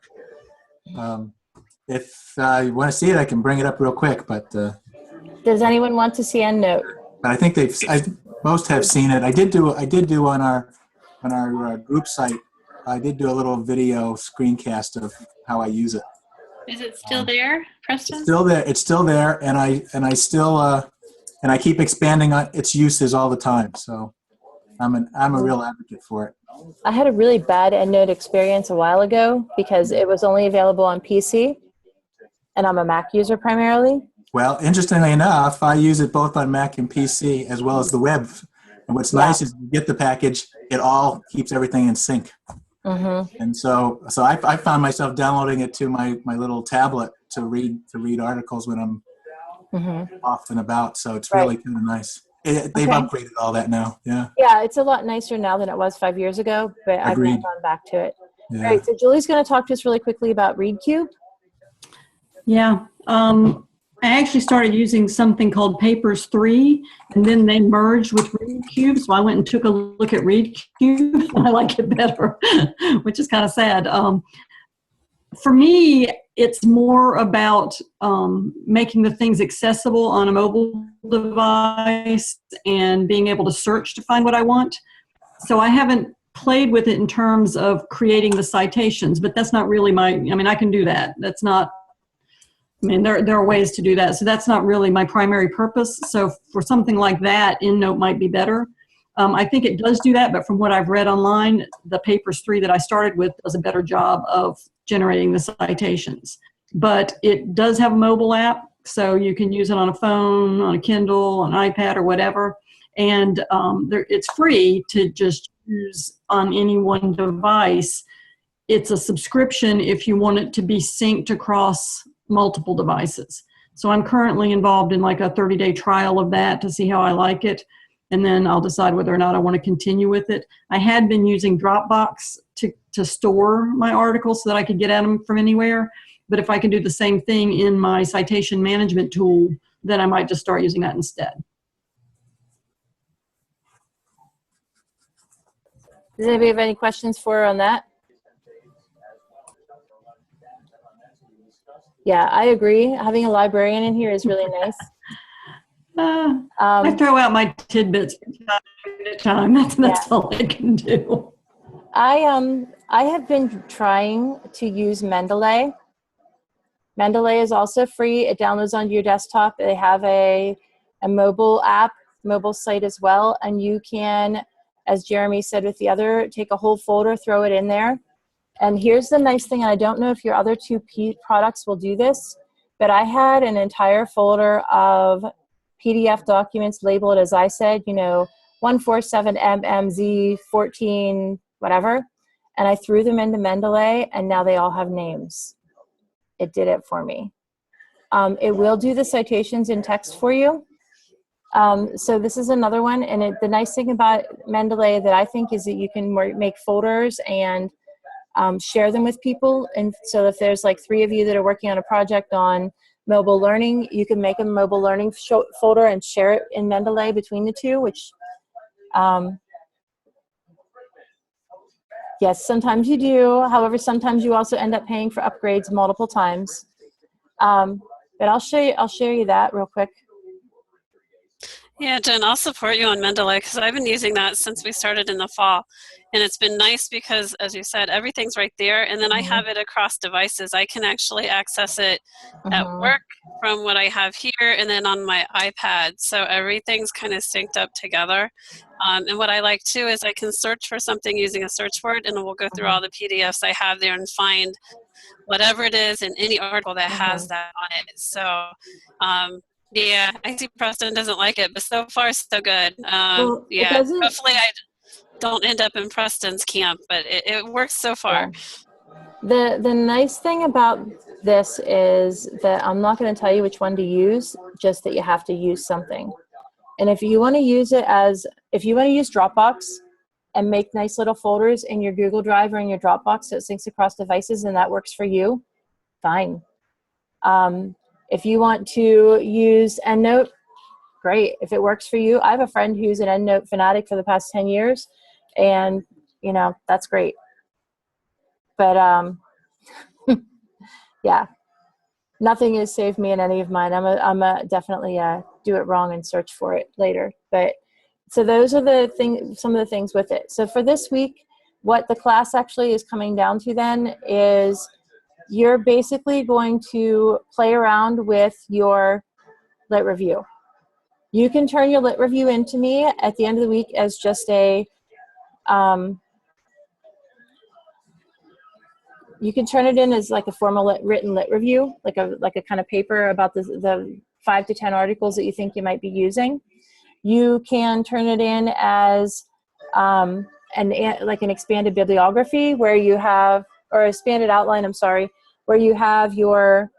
If you want to see it, I can bring it up real quick. But does anyone want to see EndNote? But I think most have seen it. I did do on our group site. I did do a little video screencast of how I use it. Is it still there, Preston? It's still there. It's still there, and I still and I keep expanding on its uses all the time. So I'm a real advocate for it. I had a really bad EndNote experience a while ago because it was only available on PC, and I'm a Mac user primarily. Well, interestingly enough, I use it both on Mac and PC as well as the web. And what's nice is you get the package, it all keeps everything in sync. Mm-hmm. And so I found myself downloading it to my little tablet to read articles when I'm off and about. So it's really kind of nice. They've upgraded all that now. Yeah. Yeah, it's a lot nicer now than it was 5 years ago, but I've not gone back to it. Yeah. All right, so Julie's going to talk to us really quickly about ReadCube. Yeah. I actually started using something called Papers 3, and then they merged with ReadCube, so I went and took a look at ReadCube, and I like it better, which is kind of sad. For me, it's more about making the things accessible on a mobile device and being able to search to find what I want. So I haven't played with it in terms of creating the citations, but that's not really I can do that. That's not, there are ways to do that. So that's not really my primary purpose. So for something like that, EndNote might be better. I think it does do that, but from what I've read online, the Papers 3 that I started with does a better job of generating the citations. But it does have a mobile app, so you can use it on a phone, on a Kindle, on an iPad, or whatever. And it's free to just use on any one device. It's a subscription if you want it to be synced across multiple devices. So I'm currently involved in like a 30-day trial of that to see how I like it. and then I'll decide whether or not I want to continue with it. I had been using Dropbox to store my articles so that I could get at them from anywhere. But if I can do the same thing in my citation management tool, then I might just start using that instead. Does anybody have any questions for her on that? Yeah, I agree. Having a librarian in here is really nice. I throw out my tidbits from time to time. That's all I can do. I have been trying to use Mendeley. Mendeley is also free. It downloads onto your desktop. They have a mobile app, mobile site as well, and you can, as Jeremy said with the other, take a whole folder, throw it in there. And here's the nice thing, and I don't know if your other two products will do this, but I had an entire folder of PDF documents labeled, as I said, 147MMZ 14 whatever, and I threw them into Mendeley, and now they all have names. It did it for me. It will do the citations in text for you. So this is another one, and the nice thing about Mendeley that I think is that you can make folders and share them with people. And so if there's like 3 of you that are working on a project on mobile learning, you can make a mobile learning folder and share it in Mendeley between the two, which yes, sometimes you do. However, sometimes you also end up paying for upgrades multiple times. But I'll share you that real quick. Yeah, Jen, I'll support you on Mendeley because I've been using that since we started in the fall. And it's been nice because, as you said, everything's right there. And then I have it across devices. I can actually access it at work from what I have here and then on my iPad. So everything's kind of synced up together. And what I like, too, is I can search for something using a search word, and it will go through all the PDFs I have there and find whatever it is in any article that has that on it. So, yeah, I see Preston doesn't like it, but so far so good. Well, yeah, hopefully I don't end up in Preston's camp, but it works so far. Yeah. The nice thing about this is that I'm not going to tell you which one to use, just that you have to use something. And if you want to use Dropbox and make nice little folders in your Google Drive or in your Dropbox so it syncs across devices and that works for you, fine. If you want to use EndNote, great. If it works for you, I have a friend who's an EndNote fanatic for the past 10 years, and that's great. But yeah, nothing has saved me in any of mine. I'm definitely do it wrong and search for it later. But so those are some of the things with it. So for this week, what the class actually is coming down to then is you're basically going to play around with your lit review. You can turn your lit review into me at the end of the week as just a, you can turn it in as like a formal written lit review, like a kind of paper about the 5 to 10 articles that you think you might be using. You can turn it in as like an expanded bibliography where you have, or expanded outline, I'm sorry, where you have your,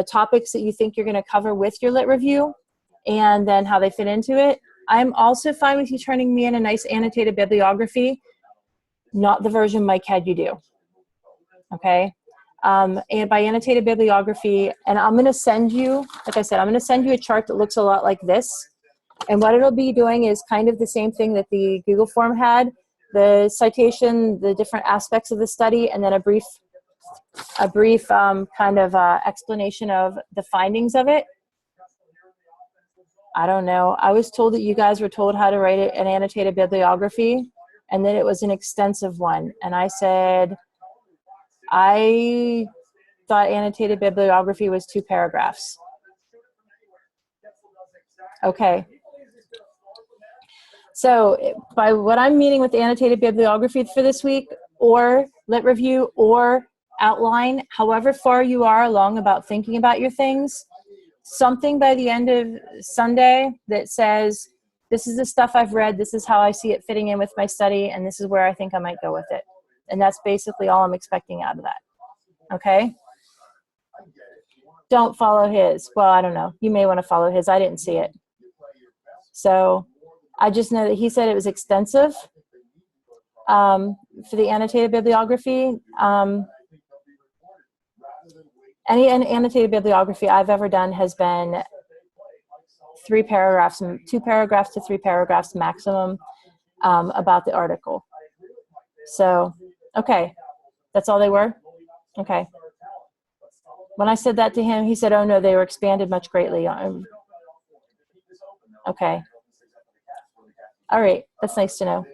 topics that you think you're going to cover with your lit review and then how they fit into it. I'm also fine with you turning me in a nice annotated bibliography, not the version Mike had you do. Okay? And by annotated bibliography, and I'm going to send you, like I said, I'm going to send you a chart that looks a lot like this. And what it'll be doing is kind of the same thing that the Google form had, the citation, the different aspects of the study, and then a brief kind of explanation of the findings of it. I don't know. I was told that you guys were told how to write an annotated bibliography, and that it was an extensive one. And I said, I thought annotated bibliography was 2 paragraphs. Okay. So by what I'm meaning with the annotated bibliography for this week, or lit review, or outline, however far you are along about thinking about your things, something by the end of Sunday that says, this is the stuff I've read, this is how I see it fitting in with my study, and this is where I think I might go with it. And that's basically all I'm expecting out of that. Okay? Don't follow his. Well, I don't know. You may want to follow his. I didn't see it. So I just know that he said it was extensive for the annotated bibliography. Any annotated bibliography I've ever done has been 3 paragraphs, 2 paragraphs to 3 paragraphs maximum about the article. So, okay, that's all they were? Okay. When I said that to him, he said, oh no, they were expanded much greatly. Okay. All right, that's nice to know.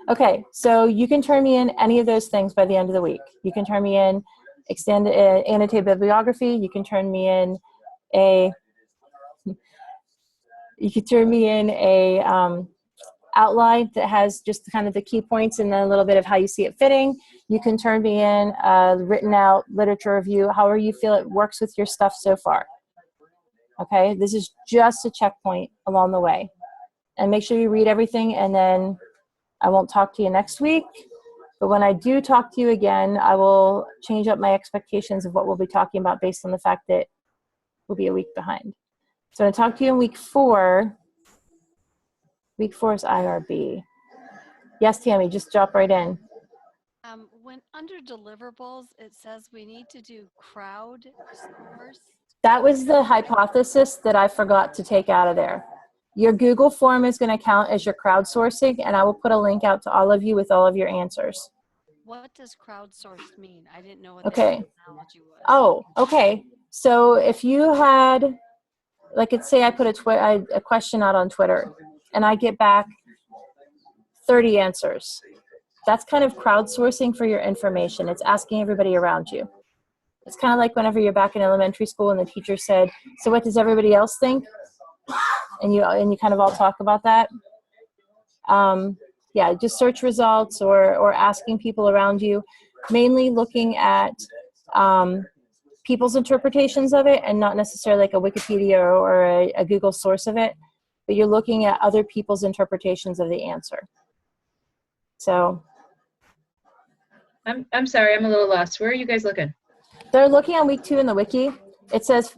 Okay, so you can turn me in any of those things by the end of the week. You can turn me in extended annotated bibliography. You can turn me in a outline that has just kind of the key points and then a little bit of how you see it fitting. You can turn me in a written out literature review, however you feel it works with your stuff so far. Okay, this is just a checkpoint along the way. And make sure you read everything, and then I won't talk to you next week. But when I do talk to you again, I will change up my expectations of what we'll be talking about based on the fact that we'll be a week behind. So I'm going to talk to you in week 4. Week 4 is IRB. Yes, Tammy, just drop right in. When under deliverables, it says we need to do crowd source. That was the hypothesis that I forgot to take out of there. Your Google form is going to count as your crowdsourcing, and I will put a link out to all of you with all of your answers. What does crowdsourced mean? I didn't know what that terminology was. Oh, okay. So if you had, like, let's say I put a question out on Twitter, and I get back 30 answers. That's kind of crowdsourcing for your information. It's asking everybody around you. It's kind of like whenever you're back in elementary school and the teacher said, so what does everybody else think? And you kind of all talk about that. Yeah, just search results or asking people around you, mainly looking at people's interpretations of it and not necessarily like a Wikipedia or a Google source of it, but you're looking at other people's interpretations of the answer. So. I'm sorry, I'm a little lost. Where are you guys looking? They're looking on week 2 in the wiki. It says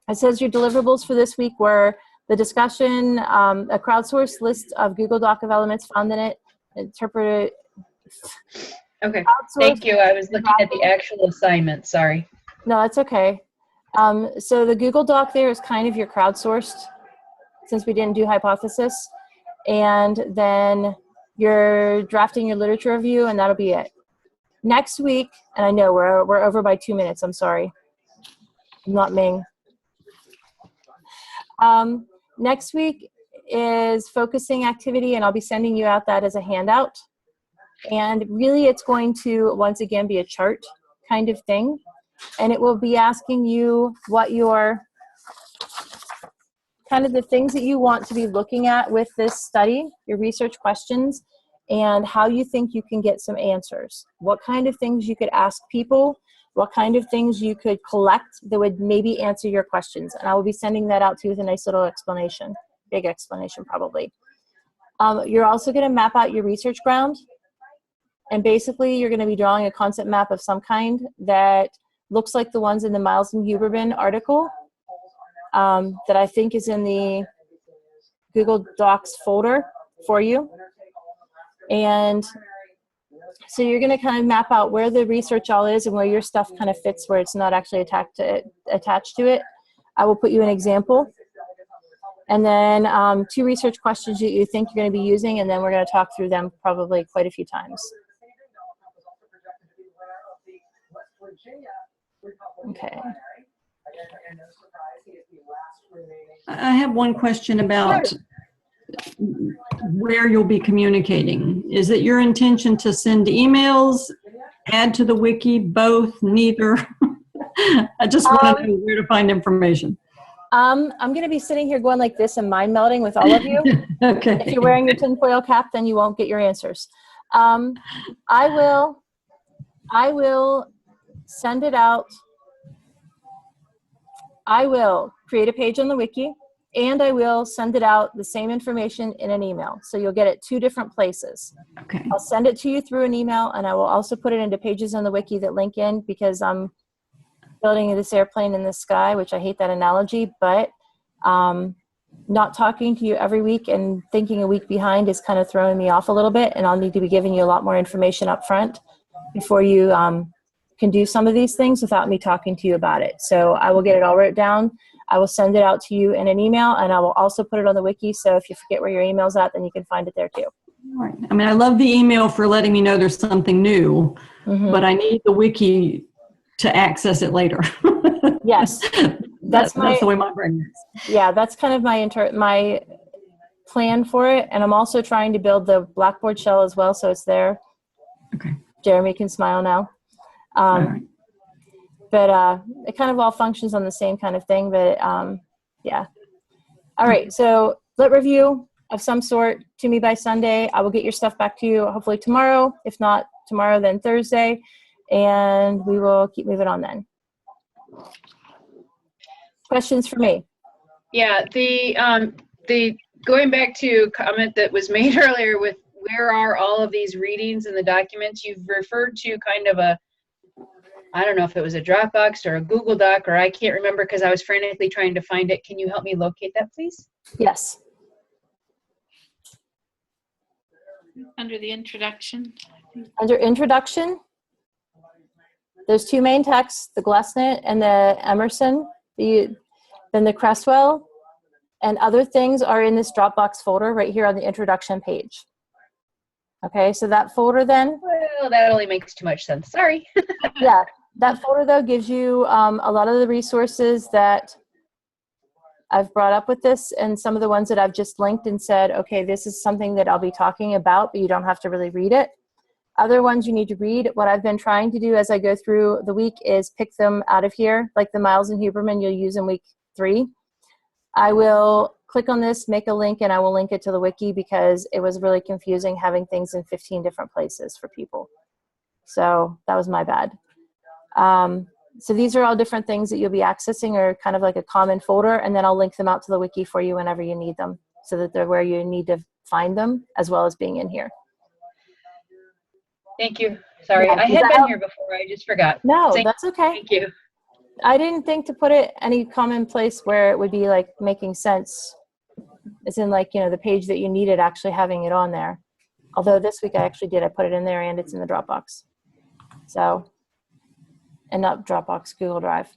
your deliverables for this week were the discussion, a crowdsourced list of Google Doc of elements found in it, interpreted. Okay, thank you. I was looking at the actual assignment, sorry. No, that's okay. So the Google Doc there is kind of your crowdsourced, since we didn't do hypothesis. And then you're drafting your literature review, and that'll be it. Next week, and I know we're over by 2 minutes, I'm sorry. I'm not Ming. Next week is focusing activity, and I'll be sending you out that as a handout. And really it's going to, once again, be a chart kind of thing. And it will be asking you what your, kind of the things that you want to be looking at with this study, your research questions, and how you think you can get some answers. What kind of things you could ask people, what kind of things you could collect that would maybe answer your questions. And I will be sending that out to you with a nice little explanation, big explanation probably. You're also gonna map out your research ground. And basically you're gonna be drawing a concept map of some kind that looks like the ones in the Miles and Huberman article that I think is in the Google Docs folder for you. And so you're going to kind of map out where the research all is and where your stuff kind of fits, where it's not actually attached to it. I will put you an example. And then 2 research questions that you think you're going to be using, and then we're going to talk through them probably quite a few times. Okay. I have one question about where you'll be communicating. Is it your intention to send emails, add to the wiki, both, neither? I just want to know where to find information. I'm going to be sitting here going like this and mind melding with all of you. Okay. If you're wearing your tinfoil cap, then you won't get your answers. I will send it out. I will create a page on the wiki, and I will send it out the same information in an email. So you'll get it 2 different places. Okay. I'll send it to you through an email, and I will also put it into pages on the wiki that link in, because I'm building this airplane in the sky, which I hate that analogy, but not talking to you every week and thinking a week behind is kind of throwing me off a little bit, and I'll need to be giving you a lot more information up front before you can do some of these things without me talking to you about it. So I will get it all wrote down. I will send it out to you in an email, and I will also put it on the wiki, so if you forget where your email's at, then you can find it there too. Right. I mean, I love the email for letting me know there's something new, but I need the wiki to access it later. Yes. That's the way my brain works. Yeah, that's kind of my plan for it. And I'm also trying to build the Blackboard shell as well, so it's there. Okay. Jeremy can smile now. Right. But it kind of all functions on the same kind of thing, but yeah. All right, so lit review of some sort to me by Sunday. I will get your stuff back to you hopefully tomorrow. If not tomorrow, then Thursday. And we will keep moving on then. Questions for me? Yeah, the going back to a comment that was made earlier with where are all of these readings in the documents, you've referred to kind of a, I don't know if it was a Dropbox or a Google Doc, or I can't remember because I was frantically trying to find it. Can you help me locate that, please? Yes. Under the introduction. Under introduction, there's two main texts, the Glessnet and the Emerson, then the Cresswell, and other things are in this Dropbox folder right here on the introduction page. Okay, so that folder then. Well, that only makes too much sense. Sorry. Yeah, that folder though gives you a lot of the resources that I've brought up with this, and some of the ones that I've just linked and said, okay, this is something that I'll be talking about, but you don't have to really read it. Other ones you need to read. What I've been trying to do as I go through the week is pick them out of here, like the Miles and Huberman you'll use in week 3. I will click on this, make a link, and I will link it to the wiki because it was really confusing having things in 15 different places for people. So that was my bad. So these are all different things that you'll be accessing, or kind of like a common folder, and then I'll link them out to the wiki for you whenever you need them, so that they're where you need to find them, as well as being in here. Thank you. Sorry, Yeah, I had been here before. I just forgot. No, that's okay. Thank you. I didn't think to put it any common place where it would be like making sense. It's in like, you know, the page that you needed actually having it on there. Although this week I actually did. I put it in there and it's in the Dropbox. So, and not Dropbox, Google Drive.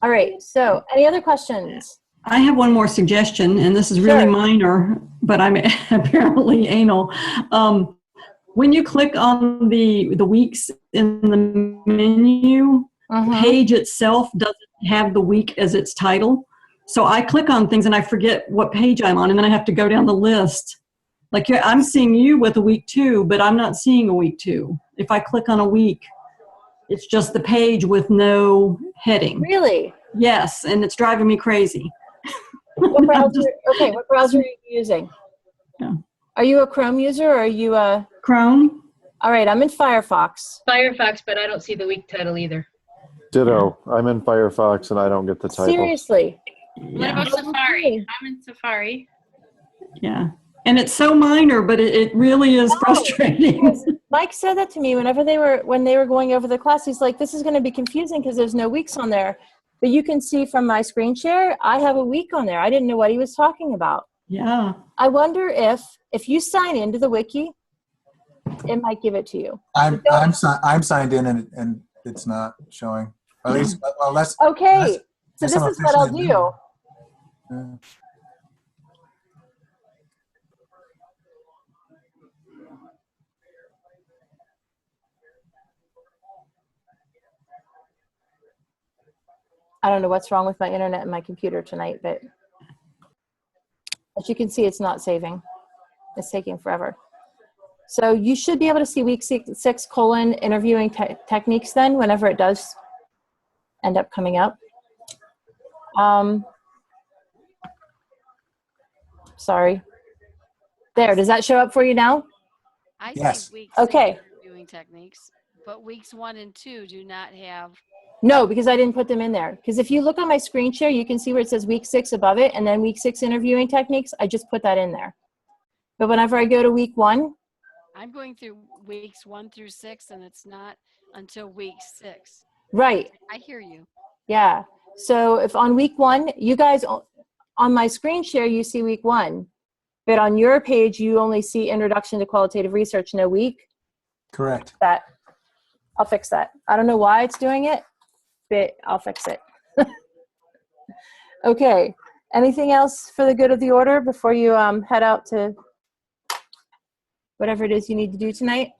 All right. So any other questions? I have one more suggestion, and this is really minor, but I'm apparently anal. When you click on the weeks in the menu, the page itself doesn't have the week as its title. So I click on things and I forget what page I'm on, and then I have to go down the list. Like I'm seeing you with a week 2, but I'm not seeing a week 2. If I click on a week, it's just the page with no heading. Really? Yes, and it's driving me crazy. What browser, okay, what browser are you using? Yeah. Are you a Chrome user or are you a... Chrome. All right, I'm in Firefox. Firefox, but I don't see the week title either. Ditto. I'm in Firefox and I don't get the title. Seriously? What about Safari? I'm in Safari. Yeah. And it's so minor, but it really is frustrating. Mike said that to me when they were going over the class. He's like, this is going to be confusing because there's no weeks on there. But you can see from my screen share, I have a week on there. I didn't know what he was talking about. Yeah. I wonder if you sign into the wiki, it might give it to you. I'm signed in and it's not showing. Or at least, well, let's. Okay. So this is what I'll do. Yeah. I don't know what's wrong with my internet and my computer tonight, but as you can see, it's not saving. It's taking forever. So you should be able to see week 6 interviewing techniques then, whenever it does end up coming up. Sorry. There, does that show up for you now? I Yes. see week 6 Okay. interviewing techniques, but weeks 1 and 2 do not have. No, because I didn't put them in there. Because if you look on my screen share, you can see where it says week 6 above it, and then week 6 interviewing techniques. I just put that in there. But whenever I go to week 1, I'm going through weeks 1 through 6, and it's not until week 6. right. I hear you. Yeah. So if on week 1, you guys, on my screen share, you see week 1. But on your page, you only see Introduction to Qualitative Research, no week. Correct. I'll fix that. I don't know why it's doing it, but I'll fix it. Okay. Anything else for the good of the order before you head out to whatever it is you need to do tonight?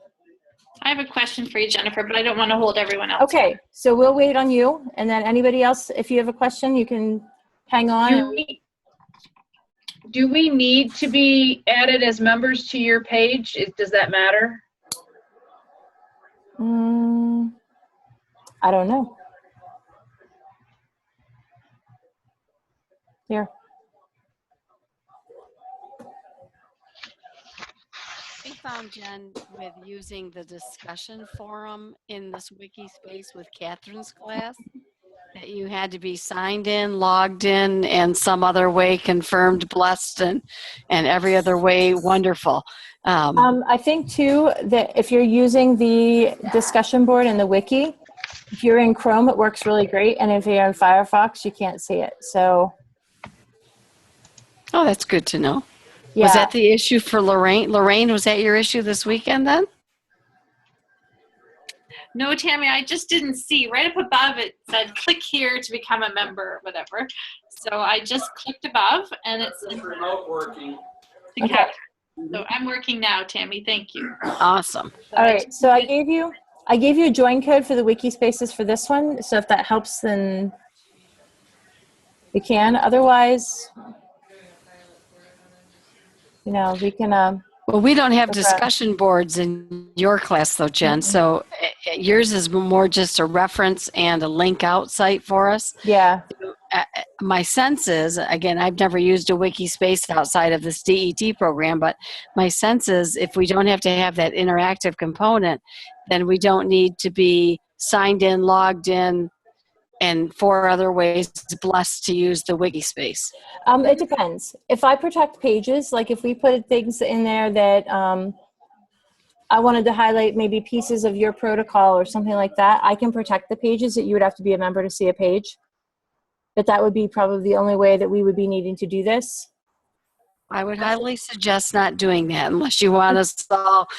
I have a question for you, Jennifer, but I don't want to hold everyone else. Okay, so we'll wait on you, and then anybody else, if you have a question, you can hang on. Do we need to be added as members to your page? Does that matter? I don't know. Here. We found, Jen, with using the discussion forum in this wiki space with Catherine's class, that you had to be signed in, logged in, and some other way confirmed, blessed, and every other way wonderful. I think too that if you're using the discussion board in the wiki, if you're in Chrome, it works really great, and if you're in Firefox, you can't see it. So. Oh, that's good to know. Yeah. Was that the issue for Lorraine? Lorraine, was that your issue this weekend then? No, Tammy, I just didn't see. Right up above it said click here to become a member or whatever. So I just clicked above and it's remote working. Okay. So I'm working now, Tammy. Thank you. Awesome. All right. So I gave you a join code for the wiki spaces for this one. So if that helps, then we can. Otherwise, we can. Well, we don't have discussion boards in your class though, Jen. So yours is more just a reference and a link out site for us. Yeah. My sense is, again, I've never used a wiki space outside of this DET program, but my sense is if we don't have to have that interactive component, then we don't need to be signed in, logged in, and 4 other ways blessed to use the wiki space. It depends. If I protect pages, like if we put things in there that I wanted to highlight maybe pieces of your protocol or something like that, I can protect the pages that you would have to be a member to see a page. But that would be probably the only way that we would be needing to do this. I would highly suggest not doing that unless you want us all